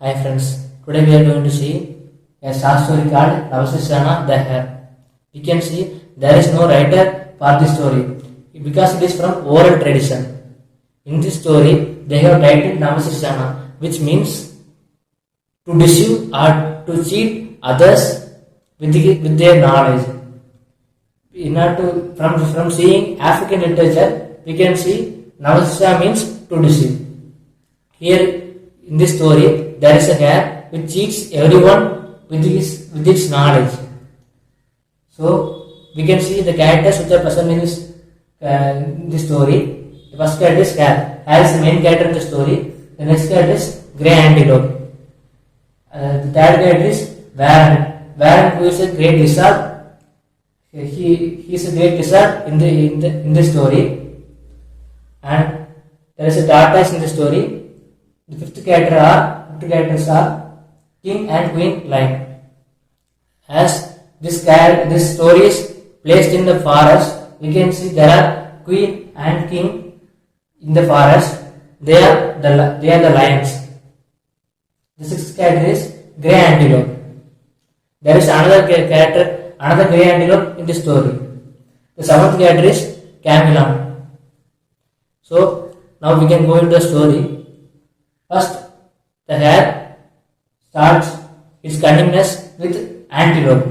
Hi friends, today we are going to see a short story called Navasishana the Hare. We can see there is no writer for this story because it is from oral tradition. In this story, they have titled Navasishana, which means to deceive or to cheat others with their knowledge. In order to, from seeing African literature, we can see Navasishana means to deceive. Here in this story, there is a hare which cheats everyone with its knowledge. So we can see the characters which are present in this story. The first character is hare. Hare is the main character in the story. The next character is grey antelope. The third character is Varan. Varan, who is a great lizard. He is a great lizard in the story. And there is a tortoise in the story. The fifth characters are King and Queen Lion. As this story is placed in the forest, we can see there are Queen and King in the forest. They are the lions. The sixth character is grey antelope. There is another grey antelope in the story. The seventh character is chameleon. So now we can go into the story. First, the hare starts its cunningness with antelope.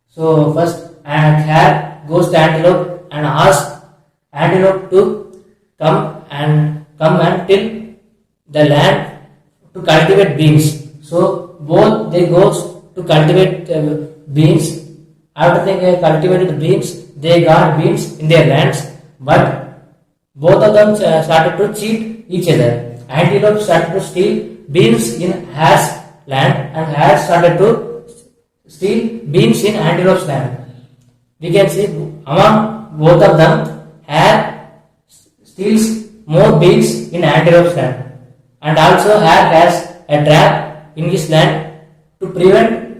So first, hare goes to antelope and asks antelope to come and till the land to cultivate beans. So both they goes to cultivate beans. After they cultivated beans, they got beans in their lands, but both of them started to cheat each other. Antelope started to steal beans in hare's land and hare started to steal beans in antelope's land. We can see among both of them, hare steals more beans in antelope's land, and also hare has a trap in his land to prevent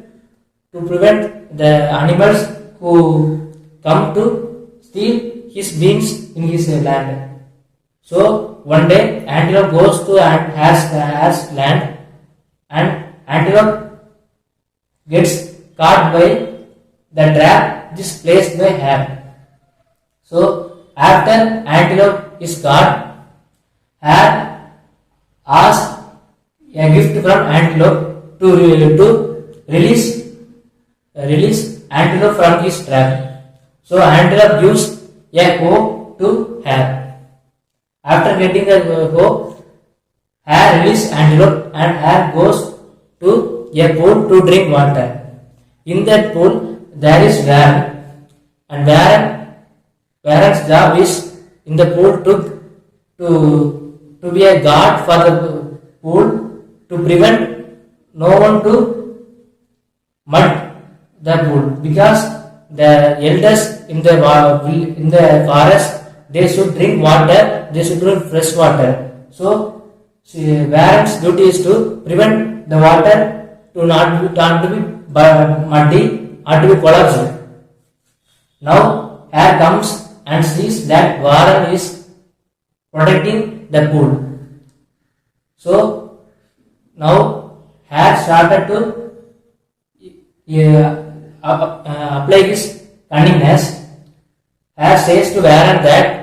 the animals who come to steal his beans in his land. So one day antelope goes to hare's land and antelope gets caught by the trap which is placed by hare. So after antelope is caught, hare asks a gift from antelope to release antelope from his trap. So antelope gives a hoe to hare. After getting the hoe, hare releases antelope and hare goes to a pool to drink water. In that pool, there is Varan, and Varan's job is in the pool to be a guard for the pool to prevent no one to mud the pool, because the elders in the forest, they should drink water, they should drink fresh water. So Varan's duty is to prevent the water to not to be muddy or to be collapsed. Now hare comes and sees that Varan is protecting the pool. So now hare started to apply his cunningness. Hare says to Varan that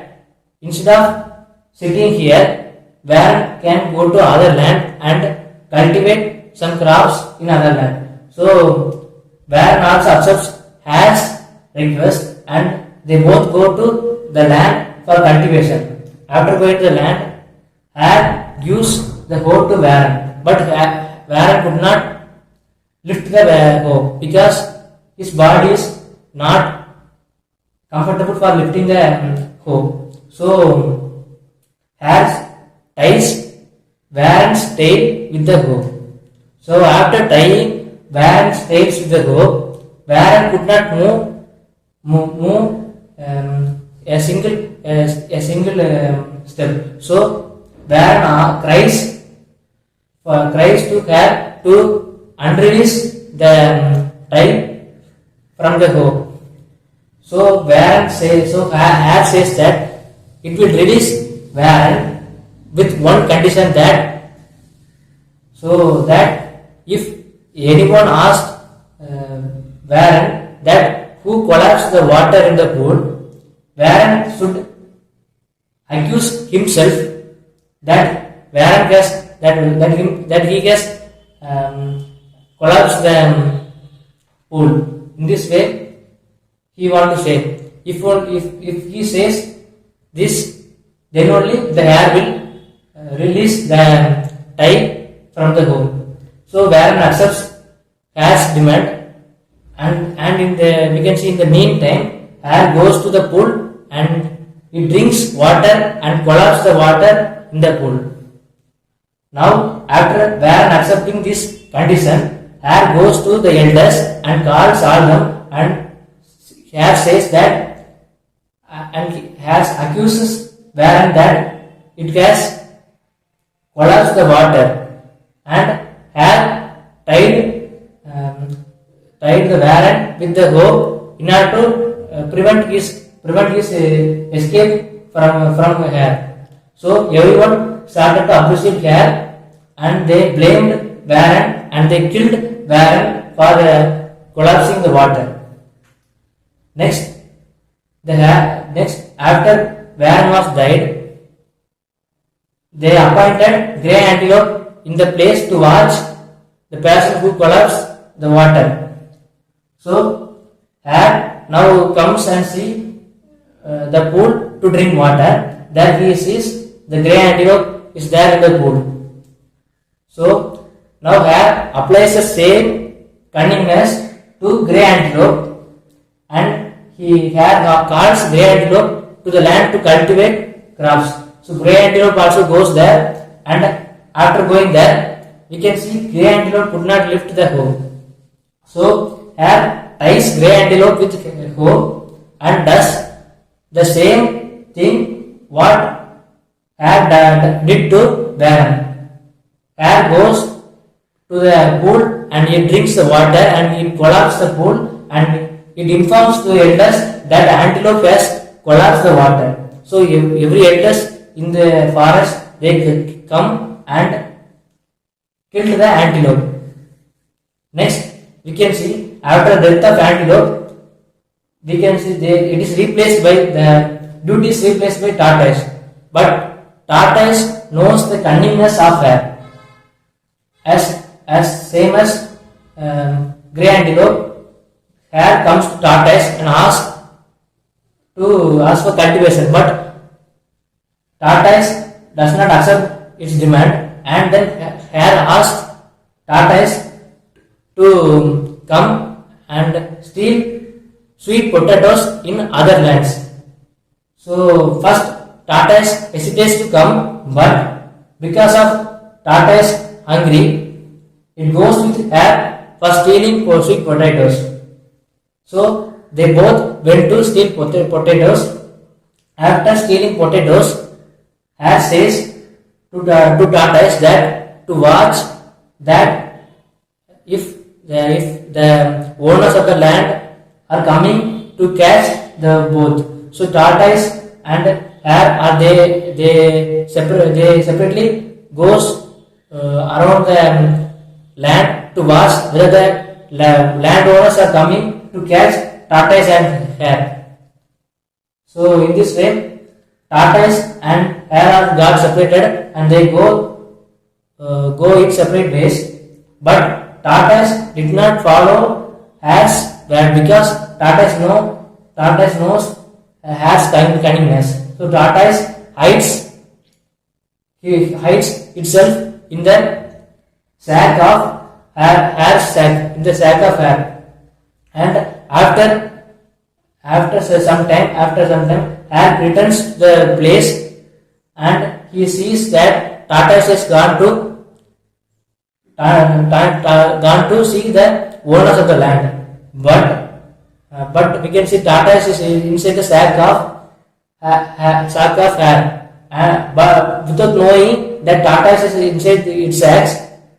instead of sitting here, Varan can go to other land and cultivate some crops in other land. So Varan also accepts hare's request and they both go to the land for cultivation. After going to the land, hare gives the hoe to Varan, but Varan could not lift the hoe because his body is not comfortable for lifting the hoe. So hare ties Varan's tail with the hoe. So after tying Varan's tail with the hoe, Varan could not move a single step. So Varan cries to hare to unrelease the tie from the hoe. So hare says that it will release Varan with one condition, that So that if anyone asked Warren that who collapsed the water in the pool, Warren should accuse himself that Warren has that he has collapsed the pool. In this way, he want to say if he says this, then only the air will release the tie from the hole. So Warren accepts as demand, and in the we can see in the meantime, air goes to the pool and it drinks water and collapses the water in the pool. Now, after Warren accepting this condition, air goes to the elders and calls all them, and Hare says that and has accuses Warren that it has collapsed the water, and Hare tied the Warren with the rope in order to prevent his escape from Hare. So everyone started to appreciate Hare, and they blamed Warren and they killed Warren for collapsing the water. Next, after Warren was died, they appointed Grey Antelope in the place to watch the person who collapsed the water. So Hare now comes and see the pool to drink water. There he sees the Grey Antelope is there in the pool. So now Hare applies the same cunningness to Grey Antelope, and Hare calls Grey Antelope to the land to cultivate crops. So Grey Antelope also goes there, and after going there, we can see Grey Antelope could not lift the hoe. So Hare ties Grey Antelope with hoe and does the same thing what Hare did to Warren. Hare goes to the pool and he drinks the water and he collapses the pool, and it informs the elders that the antelope has collapsed the water. So every elders in the forest, they come and kill the antelope. Next, we can see after the death of antelope, we can see it is replaced by the duty is replaced by tortoise. But tortoise knows the cunningness of Hare. As same as Grey Antelope, Hare comes to tortoise and asks for cultivation, but tortoise does not accept its demand, and then Hare asks tortoise to come and steal sweet potatoes in other lands. So first tortoise hesitates to come, but because of tortoise hungry, it goes with Hare for stealing sweet potatoes. So they both went to steal potatoes. After stealing potatoes, Hare says to tortoise that to watch that if the owners of the land are coming to catch the both. So tortoise and Hare are they separately goes around the land to watch whether the landowners are coming to catch tortoise and Hare. So in this way, tortoise and Hare are got separated and they go in separate ways. But tortoise did not follow Hare's way because tortoise knows Hare's cunningness. So tortoise hides itself in the sack of Hare's sack, in the sack of Hare. And after some time, Hare returns to the place and he sees that tortoise has gone to see the owners of the land. But we can see tortoise is inside the sack of Hare. But without knowing that tortoise is inside its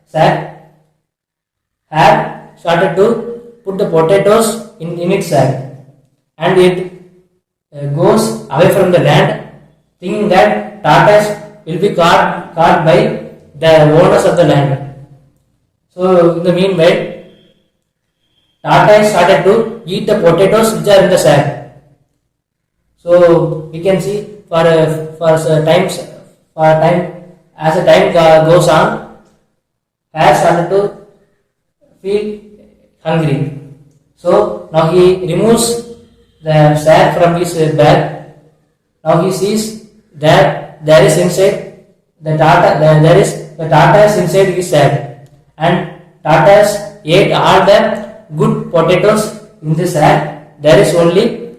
sack, Hare started to put the potatoes in its sack, and it goes away from the land, thinking that tortoise will be caught by the owners of the land. So in the meanwhile, tortoise started to eat the potatoes which are in the sack. So we can see for time as the time goes on, hare started to feel hungry. So now he removes the sack from his bag. Now he sees that there is inside the tortoise inside his sack, and tortoise ate all the good potatoes in the sack. There is only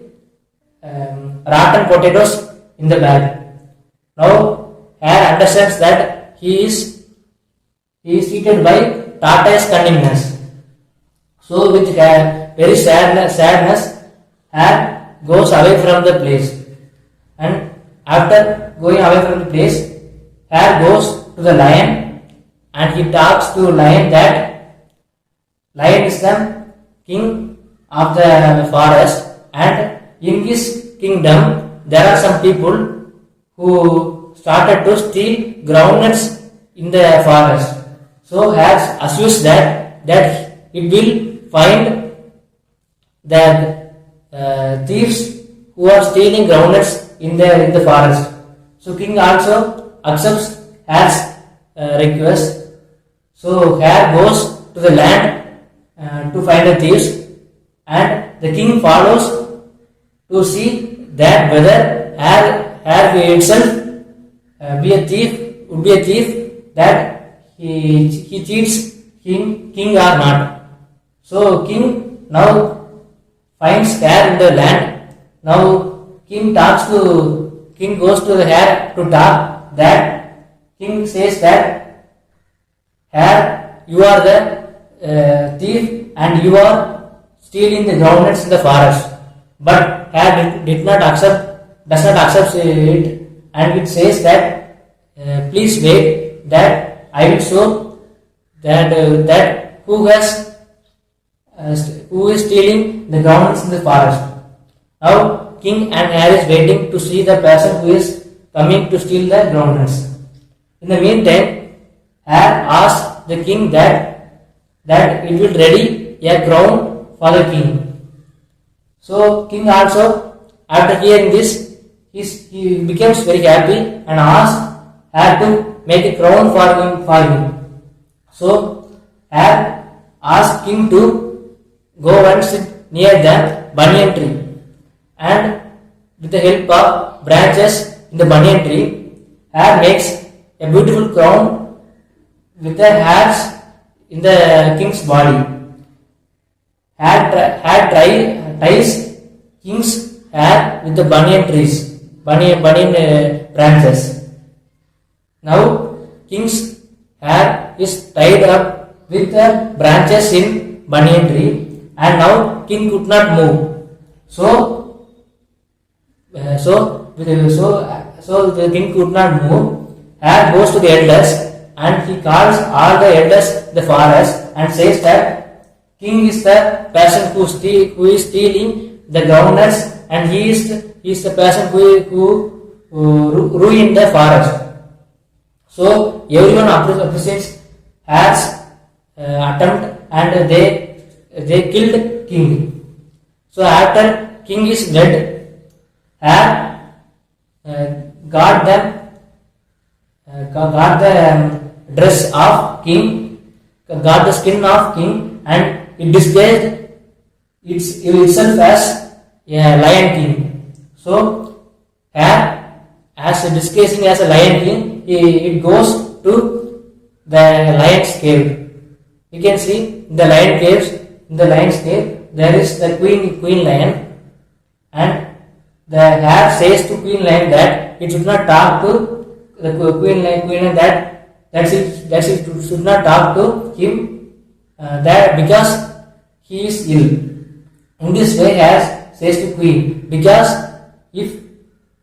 rotten potatoes in the bag. Now hare understands that he is cheated by tortoise cunningness. So with very sadness, hare goes away from the place. And after going away from the place, hare goes to the lion and he talks to lion that lion is the king of the forest, and in his kingdom there are some people who started to steal groundnuts in the forest. So hare assures that it will find the thieves who are stealing groundnuts in the forest. So king also accepts hare's request. So hare goes to the land to find the thieves, and the king follows to see that whether hare itself would be a thief, that he cheats king or not. So king now finds hare in the land. Now king goes to the hare to talk. That king says that hare, you are the thief and you are stealing the groundnuts in the forest. But hare does not accept it, and it says that please wait, that I will show that who is stealing the groundnuts in the forest. Now king and hare is waiting to see the person who is coming to steal the groundnuts. In the meantime, hare asks the king that it will ready a crown for the king. So king also, after hearing this, he becomes very happy and asks hare to make a crown for him. So hare asks king to go and sit near the banyan tree, and with the help of branches in the banyan tree, hare makes a beautiful crown with the hairs in the king's body. Hare ties king's hair with the banyan branches. Now king's hair is tied up with the branches in banyan tree, and now king could not move. So the king could not move. Hare goes to the elders and he calls all the elders in the forest and says that king is the person who is stealing the groundnuts, and he is the person who ruined the forest. So everyone appreciates Hare's attempt, and they killed king. So after king is dead, Hare got the dress of king, got the skin of king, and it disguised itself as a lion king. So Hare, as disguising as a lion king, it goes to the lion's cave. You can see in the lion's cave there is the queen lion, and the Hare says to queen lion that it should not talk to the queen lion, that it should not talk to him, that because he is ill. In this way, Hare says to queen, because if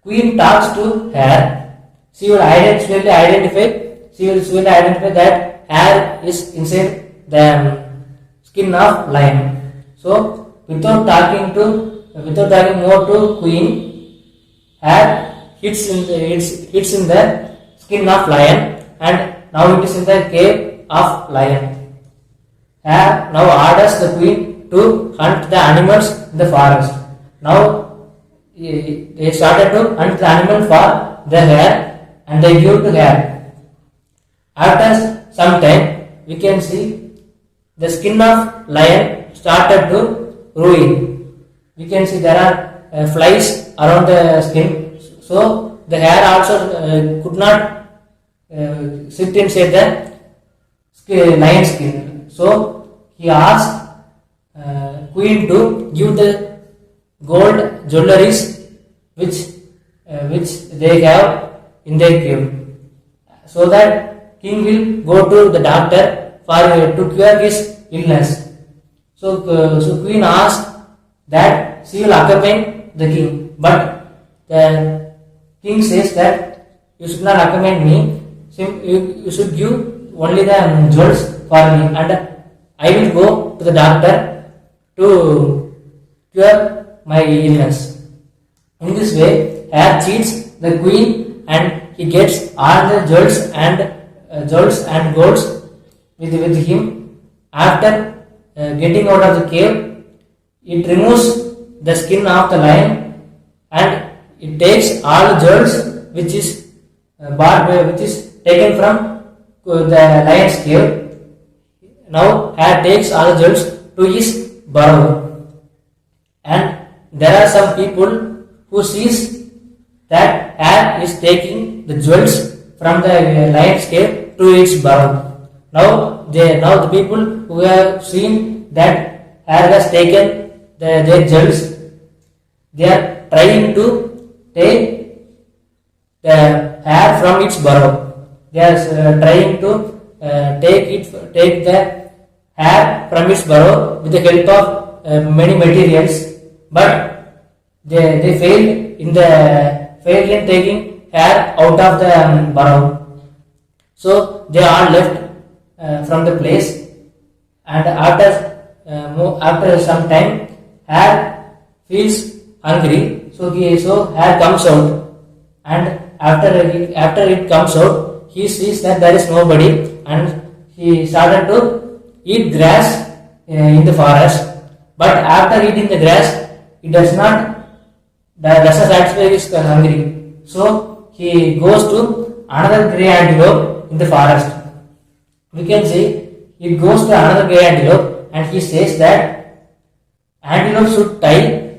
queen talks to Hare, she will identify that Hare is inside the skin of lion. So without talking more to queen, Hare hits in the skin of lion, and now it is in the cave of lion. now orders the queen to hunt the animals in the forest. Now they started to hunt the animal for the hare and they give to hare. After some time, we can see the skin of lion started to ruin. We can see there are flies around the skin. So the hare also could not sit inside the lion skin. So he asked queen to give the gold jewelries which they have in their cave, so that king will go to the doctor for to cure his illness. So queen asked that she will accompany the king, but the king says that you should not accompany me. You should give only the jewels for me, and I will go to the doctor to cure my illness. In this way, hare cheats the queen and he gets all the jewels and golds with him. After getting out of the cave, it removes the skin of the lion and it takes all the jewels which is taken from the lion's cave. Now hare takes all the jewels to his burrow, and there are some people who sees that hare is taking the jewels from the lion's cave to its burrow. Now the people who have seen that hare has taken their jewels, they are trying to take the hare from its burrow. They are trying to take the hare from its burrow with the help of many materials, but they failed in taking hare out of the burrow. So they are left from the place, and after some time, hare feels hungry. So hare comes out, and after it comes out, he sees that there is nobody, and he started to eat grass in the forest. But after eating the grass, it does not satisfy his hungry. So he goes to another grey antelope in the forest. We can see it goes to another grey antelope, and he says that antelope should tie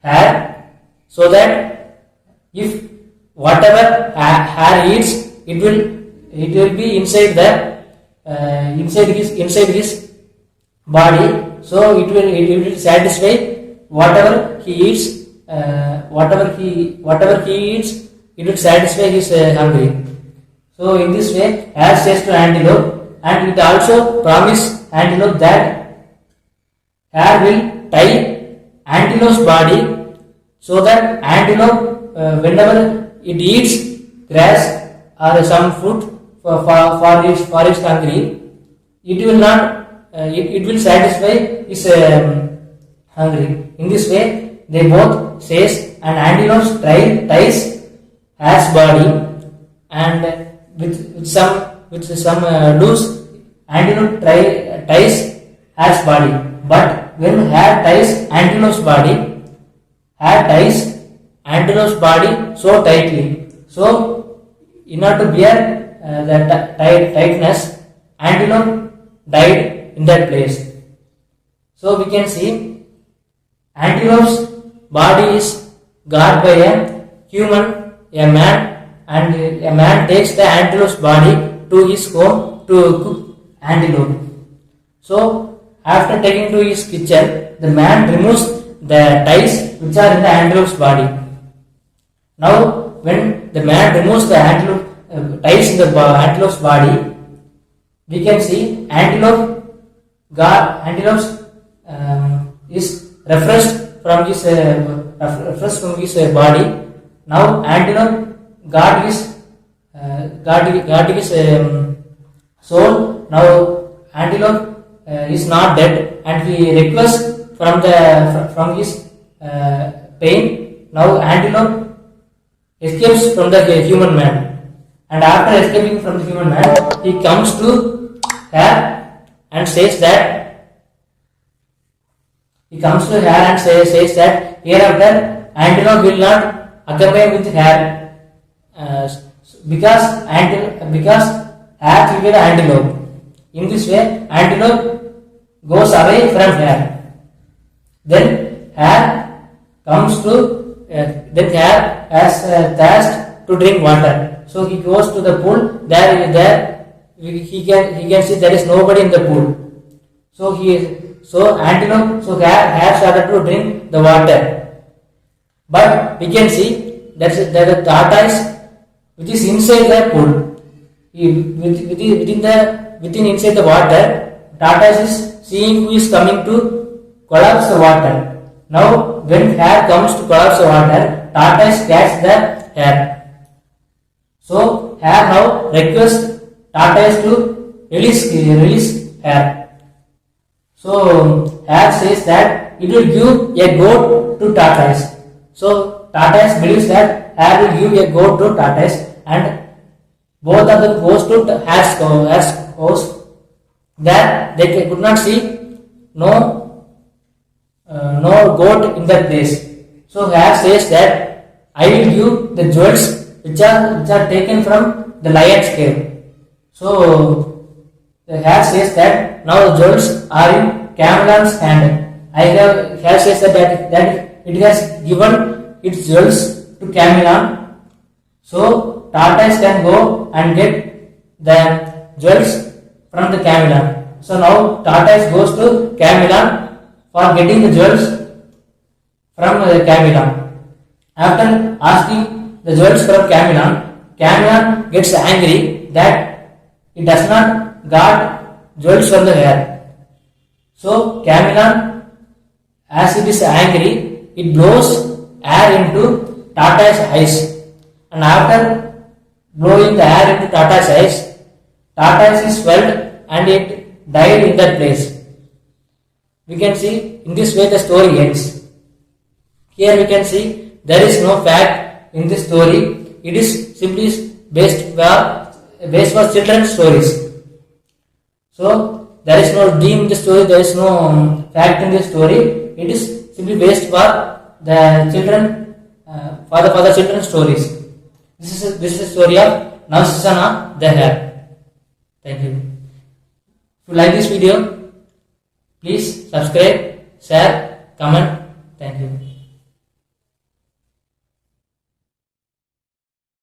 hare so that if whatever hare eats, it will be inside his body. So it will satisfy whatever he eats. Whatever he eats, it will satisfy his hungry. So in this way, hare says to antelope, and it also promises antelope that hare will tie antelope's body so that antelope, whenever it eats grass or some food for its hungry, it will not it will satisfy its hungry. In this way, they both says, and antelope ties hare's body, and with some loose, antelope ties hare's body. But when hare ties antelope's body, hare ties antelope's body so tightly. So in order to bear the tightness, antelope died in that place. So we can see antelope's body is guarded by a human, a man, and a man takes the antelope's body to his home to cook antelope. So after taking to his kitchen, the man removes the ties which are in the antelope's body. Now when the man removes the ties in the antelope's body, we can see antelope is refreshed from his body. Now antelope guard his soul. Now antelope is not dead, and he requests from his pain. Now antelope escapes from the human man, and after escaping from the human man, he comes to hare and says that He comes to her and says that hereafter antelope will not accompany with her because her will be the antelope. In this way, antelope goes away from her. Then hare comes to then hare has thirst to drink water. So he goes to the pool. There he can see there is nobody in the pool. So antelope hare started to drink the water. But we can see that the tortoise which is inside the pool. Within inside the water, tortoise is seeing who is coming to collapse the water. Now when hare comes to collapse the water, tortoise catches the hare. So hare now requests tortoise to release hare. So hare says that it will give a goat to tortoise. So tortoise believes that hare will give a goat to tortoise, and both of them goes to hare's house. There they could not see no goat in that place. So hare says that I will give the jewels which are taken from the lion's cave. So the hare says that now the jewels are in Cameron's hand. Hare says that it has given its jewels to Cameron. So tortoise can go and get the jewels from the Cameron. So now tortoise goes to Cameron for getting the jewels from the Cameron. After asking the jewels from Cameron gets angry that it does not got jewels from the hare. So Cameron, as it is angry, it blows air into tortoise's eyes. And after blowing the air into tortoise's eyes, tortoise is swelled and it died in that place. We can see in this way the story ends. Here we can see there is no fact in this story. It is simply based for children's stories. So there is no dream in the story. There is no fact in this story. It is simply based for the children, for the children's stories. This is the story of Navasesana the hare. Thank you. If you like this video, please subscribe, share, comment. Thank you.